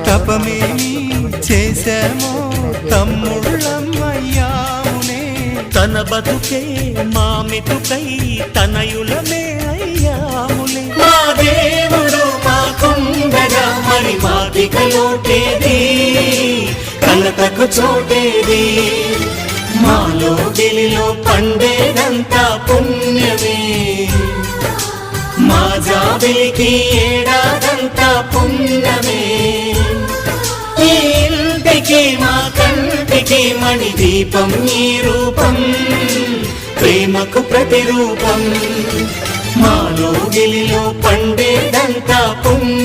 తపమేమి చేశామో తమ్ముళ్ళమయ్యామునే, తన బతుకే మా మెతుకై తనయులమే అయ్యాములే. మా దేవుడు మాకుండగా మరి మాకిక లోటేది, కలతకు చోటేది. మాలో గిలిలో పండేదంతా పుణ్యమే, మా జాబిలికి ఏడాదంతా పుణ్యమే. ఈ ఇంటికి మా కంటికి మణి దీపం ఈ రూపం, ప్రేమకు ప్రతిరూపం. మాలో గిలిలో పండేదంతా పుణ్యం.